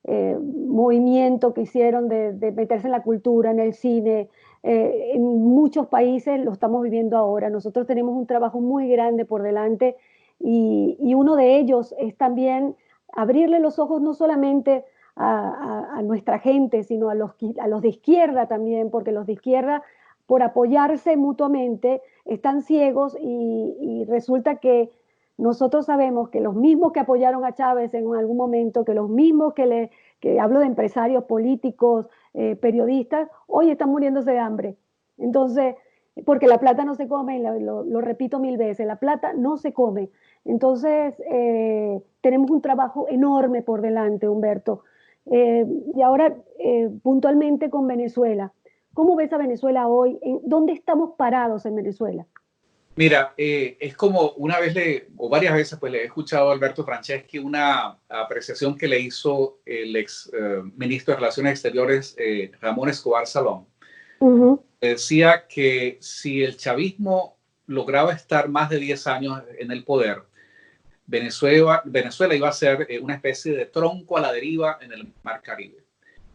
movimiento que hicieron de meterse en la cultura, en el cine, en muchos países lo estamos viviendo ahora. Nosotros tenemos un trabajo muy grande por delante, y uno de ellos es también abrirle los ojos no solamente a nuestra gente, sino a los de izquierda también, porque los de izquierda, por apoyarse mutuamente, están ciegos, y resulta que nosotros sabemos que los mismos que apoyaron a Chávez en algún momento, que los mismos que hablo de empresarios, políticos, periodistas, hoy están muriéndose de hambre. Entonces, porque la plata no se come, lo repito 1000 veces, la plata no se come. Entonces, tenemos un trabajo enorme por delante, Humberto. Y ahora, puntualmente con Venezuela. ¿Cómo ves a Venezuela hoy? ¿Dónde estamos parados en Venezuela? Mira, es como una vez o varias veces, pues le he escuchado a Alberto Franceschi una apreciación que le hizo el ex ministro de Relaciones Exteriores, Ramón Escobar Salón. Decía que si el chavismo lograba estar más de 10 años en el poder, Venezuela iba a ser una especie de tronco a la deriva en el Mar Caribe.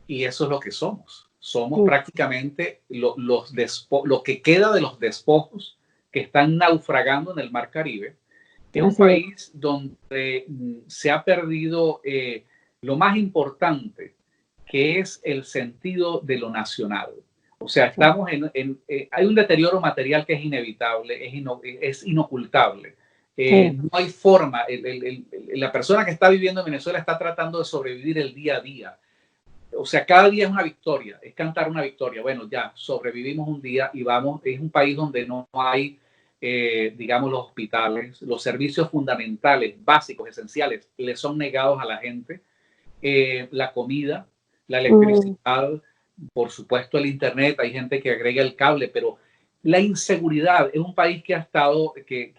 Y eso es lo que somos. Somos prácticamente lo que queda de los despojos que están naufragando en el Mar Caribe. Es un país donde se ha perdido lo más importante, que es el sentido de lo nacional. O sea, estamos hay un deterioro material que es inevitable, es inocultable. No hay forma. La persona que está viviendo en Venezuela está tratando de sobrevivir el día a día. O sea, cada día es una victoria, es cantar una victoria. Bueno, ya sobrevivimos un día y vamos. Es un país donde no hay, digamos, los hospitales, los servicios fundamentales, básicos, esenciales, le son negados a la gente. La comida, la electricidad, por supuesto el internet, hay gente que agrega el cable, pero la inseguridad es un país que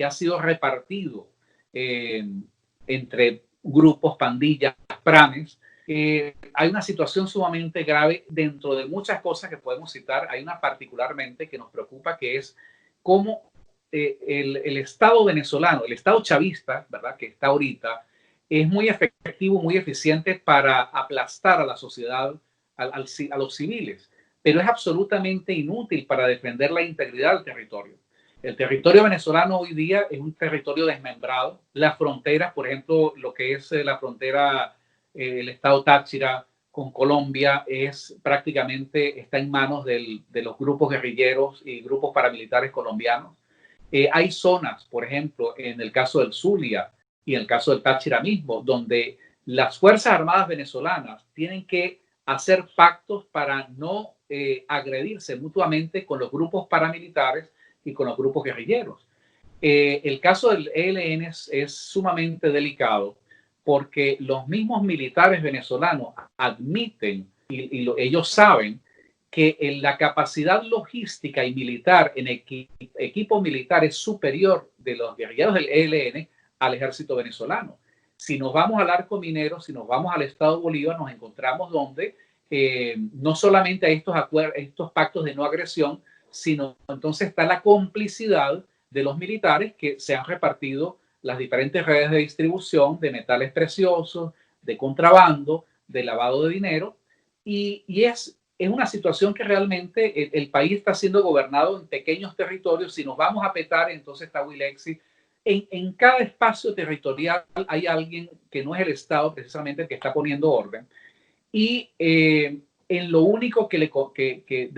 ha sido repartido entre grupos, pandillas, pranes. Hay una situación sumamente grave dentro de muchas cosas que podemos citar. Hay una particularmente que nos preocupa, que es cómo el Estado venezolano, el Estado chavista, ¿verdad?, que está ahorita, es muy efectivo, muy eficiente para aplastar a la sociedad, a los civiles, pero es absolutamente inútil para defender la integridad del territorio. El territorio venezolano hoy día es un territorio desmembrado. Las fronteras, por ejemplo, lo que es la frontera, el estado Táchira con Colombia, está en manos de los grupos guerrilleros y grupos paramilitares colombianos. Hay zonas, por ejemplo, en el caso del Zulia y en el caso del Táchira mismo, donde las Fuerzas Armadas venezolanas tienen que hacer pactos para no agredirse mutuamente con los grupos paramilitares y con los grupos guerrilleros. El caso del ELN es sumamente delicado porque los mismos militares venezolanos admiten y ellos saben que la capacidad logística y militar en equipo militar es superior de los guerrilleros del ELN al ejército venezolano. Si nos vamos al arco minero, si nos vamos al estado Bolívar, nos encontramos donde no solamente hay estos pactos de no agresión, sino entonces está la complicidad de los militares que se han repartido las diferentes redes de distribución de metales preciosos, de contrabando, de lavado de dinero, y es una situación que realmente el país está siendo gobernado en pequeños territorios. Si nos vamos a petar, entonces está Wilexi. En cada espacio territorial hay alguien que no es el Estado precisamente el que está poniendo orden. Y en lo único de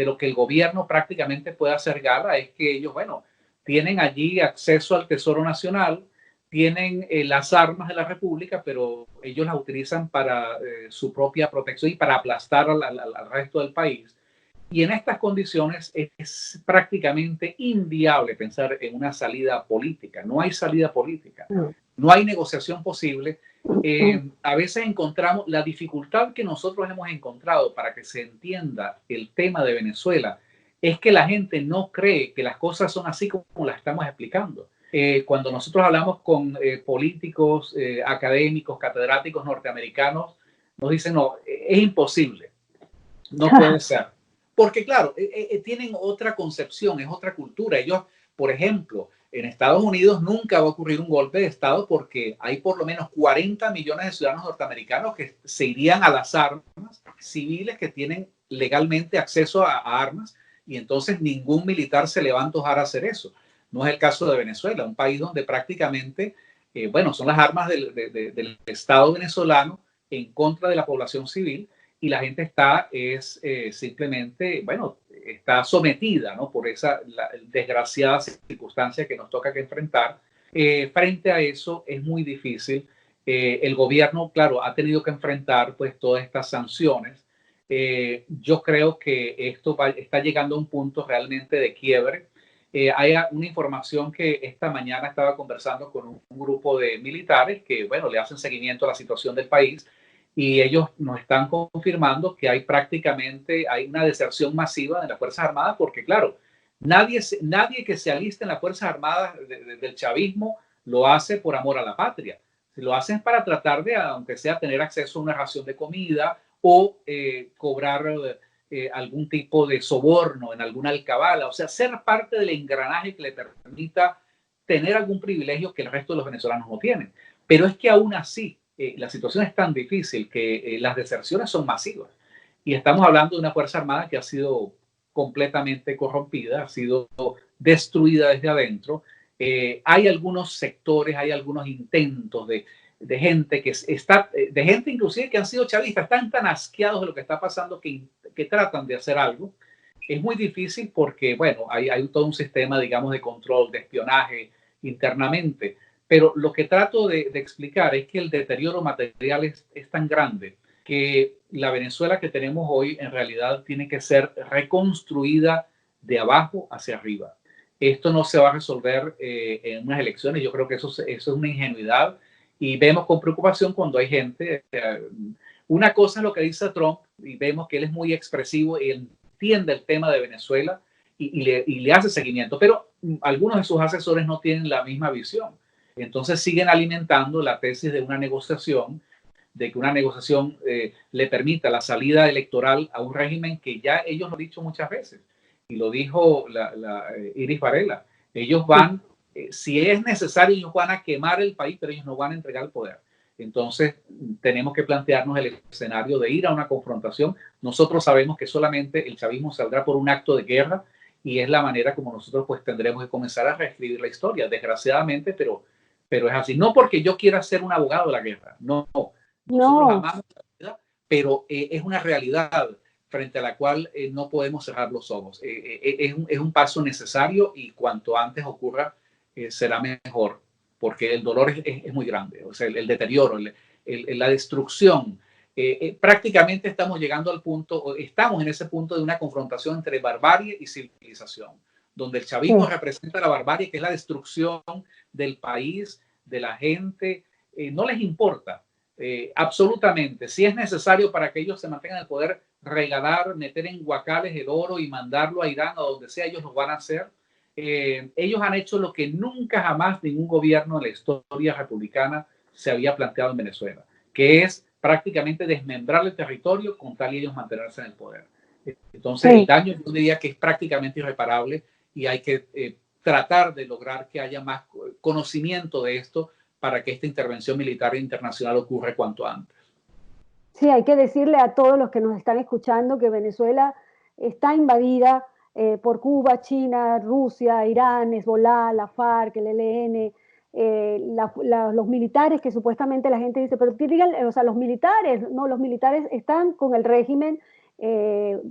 lo que el gobierno prácticamente puede hacer gala es que ellos, bueno, tienen allí acceso al Tesoro Nacional, tienen las armas de la República, pero ellos las utilizan para su propia protección y para aplastar al resto del país. Y en estas condiciones es prácticamente inviable pensar en una salida política. No hay salida política, no hay negociación posible. A veces encontramos la dificultad que nosotros hemos encontrado para que se entienda el tema de Venezuela, es que la gente no cree que las cosas son así como las estamos explicando. Cuando nosotros hablamos con políticos, académicos, catedráticos norteamericanos, nos dicen, no, es imposible, no puede ser. Porque claro, tienen otra concepción, es otra cultura. Ellos, por ejemplo, en Estados Unidos nunca va a ocurrir un golpe de Estado porque hay por lo menos 40 millones de ciudadanos norteamericanos que se irían a las armas civiles que tienen legalmente acceso a armas, y entonces ningún militar se le va a antojar a hacer eso. No es el caso de Venezuela, un país donde prácticamente, bueno, son las armas del Estado venezolano en contra de la población civil, y la gente está simplemente, bueno, está sometida, ¿no?, por esa desgraciada circunstancia que nos toca que enfrentar. Frente a eso es muy difícil. El gobierno, claro, ha tenido que enfrentar pues todas estas sanciones. Yo creo que esto está llegando a un punto realmente de quiebre. Hay una información que esta mañana estaba conversando con un grupo de militares que, bueno, le hacen seguimiento a la situación del país, y ellos nos están confirmando que hay una deserción masiva de las Fuerzas Armadas porque, claro, Nadie que se aliste en las Fuerzas Armadas del chavismo lo hace por amor a la patria. Lo hacen para tratar de, aunque sea, tener acceso a una ración de comida o cobrar algún tipo de soborno en alguna alcabala. O sea, ser parte del engranaje que le permita tener algún privilegio que el resto de los venezolanos no tienen. Pero es que aún así, la situación es tan difícil que las deserciones son masivas. Y estamos hablando de una Fuerza Armada que ha sido completamente corrompida, ha sido destruida desde adentro. Hay algunos sectores, hay algunos intentos de gente que está, de gente inclusive que han sido chavistas, están tan asqueados de lo que está pasando que tratan de hacer algo. Es muy difícil porque, bueno, hay todo un sistema, digamos, de control, de espionaje internamente. Pero lo que trato de explicar es que el deterioro material es tan grande que la Venezuela que tenemos hoy en realidad tiene que ser reconstruida de abajo hacia arriba. Esto no se va a resolver en unas elecciones. Yo creo que eso es una ingenuidad y vemos con preocupación cuando hay gente. Una cosa es lo que dice Trump y vemos que él es muy expresivo y entiende el tema de Venezuela y le hace seguimiento, pero algunos de sus asesores no tienen la misma visión. Entonces siguen alimentando la tesis de una negociación, de que una negociación le permita la salida electoral a un régimen que ya ellos lo han dicho muchas veces, y lo dijo Iris Varela. Ellos van, si es necesario, ellos van a quemar el país, pero ellos no van a entregar el poder. Entonces tenemos que plantearnos el escenario de ir a una confrontación. Nosotros sabemos que solamente el chavismo saldrá por un acto de guerra y es la manera como nosotros pues tendremos que comenzar a reescribir la historia, desgraciadamente, pero es así. No porque yo quiera ser un abogado de la guerra, no. Nosotros amamos la vida, pero es una realidad frente a la cual no podemos cerrar los ojos. Es un paso necesario y cuanto antes ocurra será mejor, porque el dolor es muy grande. O sea, el deterioro, la destrucción. Prácticamente estamos llegando al punto, estamos en ese punto de una confrontación entre barbarie y civilización, donde el chavismo representa la barbarie, que es la destrucción del país, de la gente. No les importa. Absolutamente. Si es necesario para que ellos se mantengan en el poder, regalar, meter en guacales el oro y mandarlo a Irán o donde sea, ellos lo van a hacer. Ellos han hecho lo que nunca jamás ningún gobierno en la historia republicana se había planteado en Venezuela, que es prácticamente desmembrar el territorio con tal y ellos mantenerse en el poder. Entonces, el daño yo diría que es prácticamente irreparable y hay que tratar de lograr que haya más conocimiento de esto para que esta intervención militar internacional ocurra cuanto antes. Sí, hay que decirle a todos los que nos están escuchando que Venezuela está invadida por Cuba, China, Rusia, Irán, Hezbollah, la FARC, el ELN, los militares que supuestamente la gente dice, pero digan, o sea, los militares están con el régimen.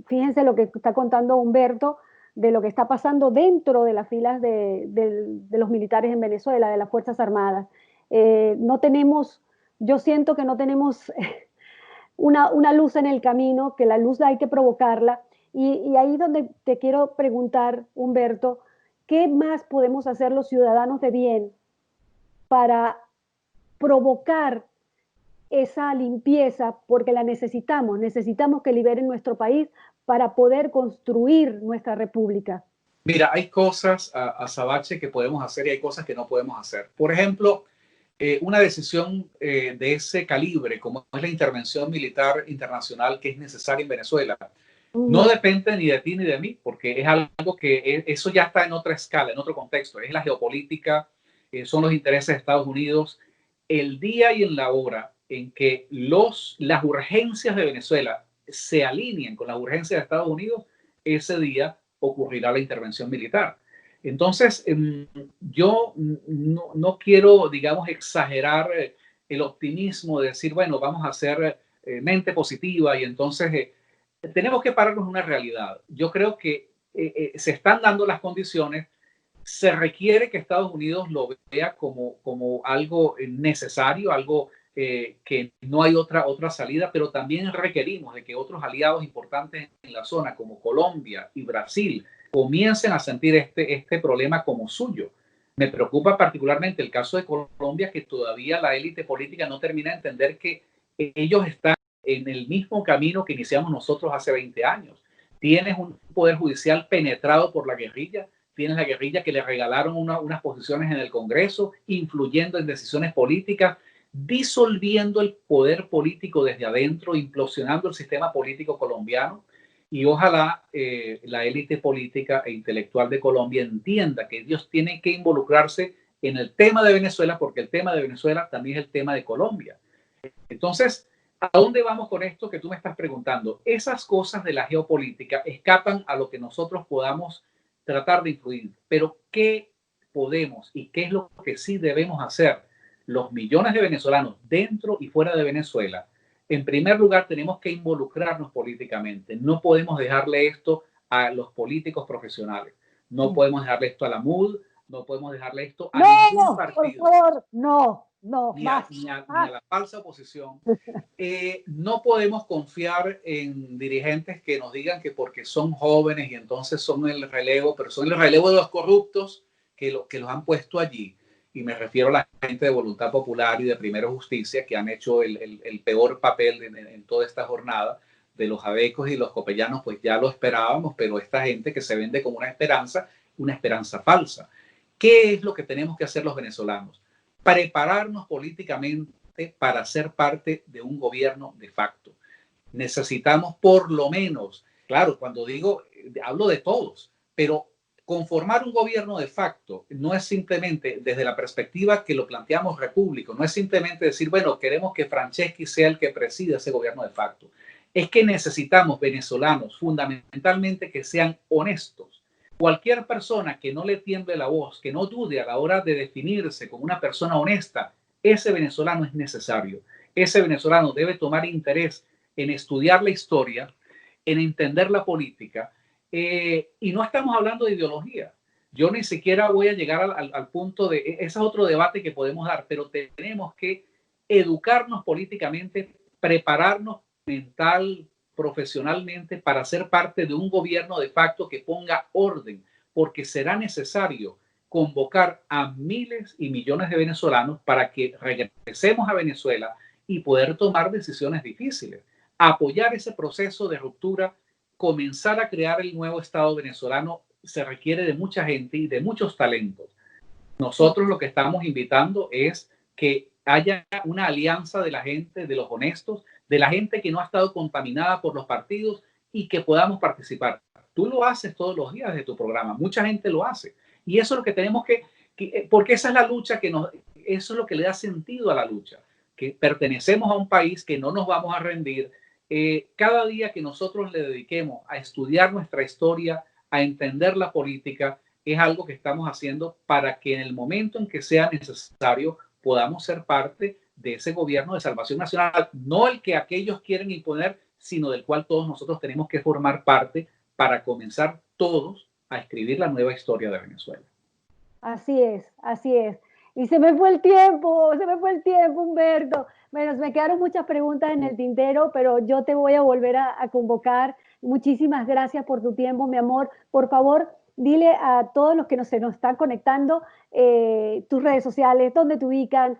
Fíjense lo que está contando Humberto de lo que está pasando dentro de las filas de los militares en Venezuela, de las Fuerzas Armadas. Yo siento que no tenemos una luz en el camino, que la luz hay que provocarla. Y ahí donde te quiero preguntar, Humberto, ¿qué más podemos hacer los ciudadanos de bien para provocar esa limpieza? Porque la necesitamos que liberen nuestro país para poder construir nuestra república. Mira, hay cosas, Azabache, que podemos hacer y hay cosas que no podemos hacer. Por ejemplo, una decisión de ese calibre, como es la intervención militar internacional que es necesaria en Venezuela, no depende ni de ti ni de mí, porque es algo que eso ya está en otra escala, en otro contexto. Es la geopolítica, son los intereses de Estados Unidos. El día y en la hora en que las urgencias de Venezuela se alineen con las urgencias de Estados Unidos, ese día ocurrirá la intervención militar. Entonces, yo no quiero, digamos, exagerar el optimismo de decir, bueno, vamos a ser mente positiva y entonces tenemos que pararnos en una realidad. Yo creo que se están dando las condiciones, se requiere que Estados Unidos lo vea como algo necesario, algo que no hay otra salida, pero también requerimos de que otros aliados importantes en la zona, como Colombia y Brasil, comiencen a sentir este problema como suyo. Me preocupa particularmente el caso de Colombia, que todavía la élite política no termina de entender que ellos están en el mismo camino que iniciamos nosotros hace 20 años. tienes un poder judicial penetrado por la guerrilla, tienes la guerrilla que le regalaron unas posiciones en el Congreso, influyendo en decisiones políticas, disolviendo el poder político desde adentro, implosionando el sistema político colombiano. Y ojalá la élite política e intelectual de Colombia entienda que ellos tienen que involucrarse en el tema de Venezuela, porque el tema de Venezuela también es el tema de Colombia. Entonces, ¿a dónde vamos con esto que tú me estás preguntando? Esas cosas de la geopolítica escapan a lo que nosotros podamos tratar de influir. Pero ¿qué podemos y qué es lo que sí debemos hacer los millones de venezolanos dentro y fuera de Venezuela? En primer lugar, tenemos que involucrarnos políticamente. No podemos dejarle esto a los políticos profesionales. No podemos dejarle esto a la MUD, no podemos dejarle esto a ningún partido. Por favor, ni a la falsa oposición. No podemos confiar en dirigentes que nos digan que porque son jóvenes y entonces son el relevo, pero son el relevo de los corruptos que los han puesto allí. Y me refiero a la gente de Voluntad Popular y de Primero Justicia, que han hecho el peor papel en toda esta jornada. De los abecos y los copellanos, pues ya lo esperábamos, pero esta gente que se vende como una esperanza falsa. ¿Qué es lo que tenemos que hacer los venezolanos? Prepararnos políticamente para ser parte de un gobierno de facto. Necesitamos por lo menos, claro, cuando digo, hablo de todos, pero conformar un gobierno de facto no es simplemente desde la perspectiva que lo planteamos repúblico, no es simplemente decir, bueno, queremos que Franceschi sea el que presida ese gobierno de facto. Es que necesitamos venezolanos fundamentalmente que sean honestos. Cualquier persona que no le tiemble la voz, que no dude a la hora de definirse como una persona honesta, ese venezolano es necesario. Ese venezolano debe tomar interés en estudiar la historia, en entender la política, y no estamos hablando de ideología. Yo ni siquiera voy a llegar al punto de, ese es otro debate que podemos dar, pero tenemos que educarnos políticamente, prepararnos mental, profesionalmente para ser parte de un gobierno de facto que ponga orden, porque será necesario convocar a miles y millones de venezolanos para que regresemos a Venezuela y poder tomar decisiones difíciles, apoyar ese proceso de ruptura, comenzar a crear el nuevo Estado venezolano. Se requiere de mucha gente y de muchos talentos. Nosotros lo que estamos invitando es que haya una alianza de la gente, de los honestos, de la gente que no ha estado contaminada por los partidos y que podamos participar. Tú lo haces todos los días de tu programa, mucha gente lo hace. Y eso es lo que tenemos porque esa es la lucha eso es lo que le da sentido a la lucha, que pertenecemos a un país, que no nos vamos a rendir. Cada día que nosotros le dediquemos a estudiar nuestra historia, a entender la política, es algo que estamos haciendo para que en el momento en que sea necesario podamos ser parte de ese gobierno de salvación nacional, no el que aquellos quieren imponer, sino del cual todos nosotros tenemos que formar parte para comenzar todos a escribir la nueva historia de Venezuela. Así es, así es. Y se me fue el tiempo, Humberto. Bueno, me quedaron muchas preguntas en el tintero, pero yo te voy a volver a convocar. Muchísimas gracias por tu tiempo, mi amor. Por favor, dile a todos los que se nos están conectando tus redes sociales, dónde te ubican,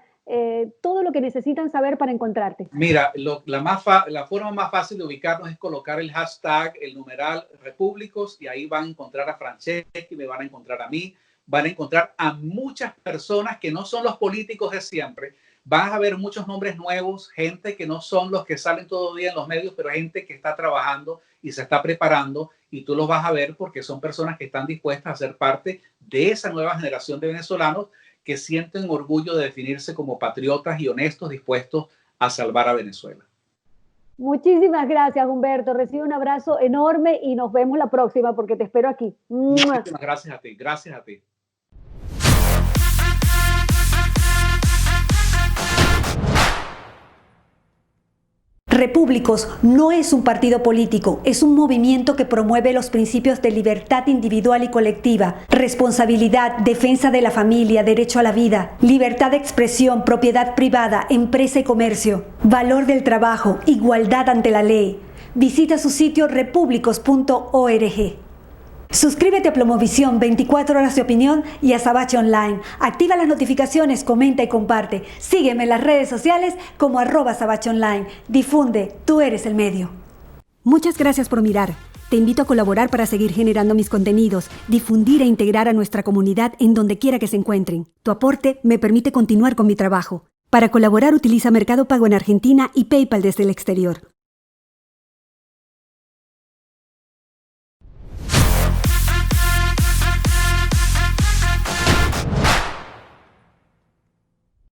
todo lo que necesitan saber para encontrarte. Mira, la forma más fácil de ubicarnos es colocar el hashtag, el numeral Repúblicos, y ahí van a encontrar a Franceschi, me van a encontrar a mí, van a encontrar a muchas personas que no son los políticos de siempre. Vas a ver muchos nombres nuevos, gente que no son los que salen todo el día en los medios, pero gente que está trabajando y se está preparando, y tú los vas a ver porque son personas que están dispuestas a ser parte de esa nueva generación de venezolanos que sienten orgullo de definirse como patriotas y honestos, dispuestos a salvar a Venezuela. Muchísimas gracias, Humberto. Recibe un abrazo enorme y nos vemos la próxima porque te espero aquí. Muchísimas gracias a ti. Gracias a ti. Repúblicos no es un partido político, es un movimiento que promueve los principios de libertad individual y colectiva, responsabilidad, defensa de la familia, derecho a la vida, libertad de expresión, propiedad privada, empresa y comercio, valor del trabajo, igualdad ante la ley. Visita su sitio repúblicos.org. Suscríbete a Plomovisión, 24 horas de opinión, y a Sabache Online. Activa las notificaciones, comenta y comparte. Sígueme en las redes sociales como @Sabache Online. Difunde, tú eres el medio. Muchas gracias por mirar. Te invito a colaborar para seguir generando mis contenidos, difundir e integrar a nuestra comunidad en donde quiera que se encuentren. Tu aporte me permite continuar con mi trabajo. Para colaborar utiliza Mercado Pago en Argentina y PayPal desde el exterior.